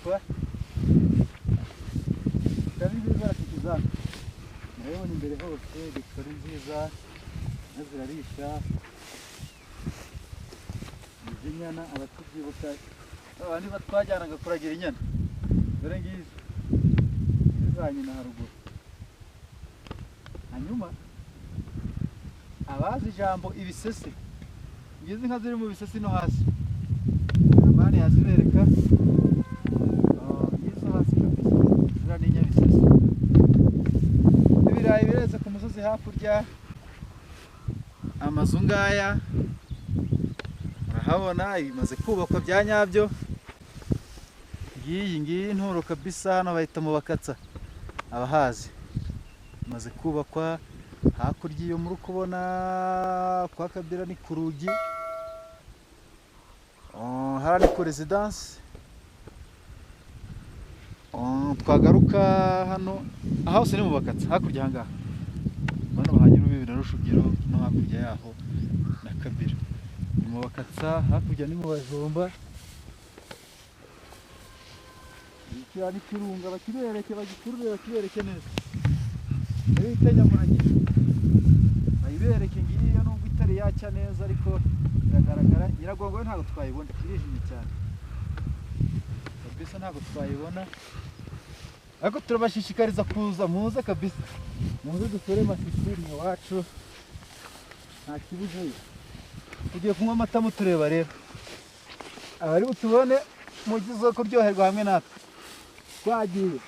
kubakwa kandi nziza kizana murabona imbere hose dukora nziza nazirarisha izi nyana abatubyibuka abandi batwajyanaga kuragira inyana dore ngizi zizanye na haruguru hanyuma abazi ijambo ibisese ngizi nka ziri mu bisese no hasi amani yazibereka yizo hasi kabisa zira ni nyabisese ibirayi bireze ku musozi hakurya amazu ngaya urahabona imaze kubakwa bya nyabyo ngiyi nturo kabisa hano bahita mu bakatsa abahazi imaze kubakwa hakurya iyo muri kubona kwa Kabira ni ku rugi hara ni ku residence twagaruka hano hose ni mu bakatsa hakurya ahangaha bano bahanyura ubibi na Rushugiro no hakurya yaho na Kabira ni mu bakatsa hakurya ni mu Bajomba ikira ni Kirunga bakibereke bagikurure bakibereke neza ibitenya muragira bayibereke ngiye nubwo itari yacya neza ariko biragaragara iragongo ntabwo twayibona irijimye cyane kabisa ntabwo twayibona ariko turabashishikariza kuza muze kabisa muze dukore masisi mu wacu nta kibuze tugiye kunywa amata mutureba rero abari butubone mugize kuryoherwa hamwe natwe twagiye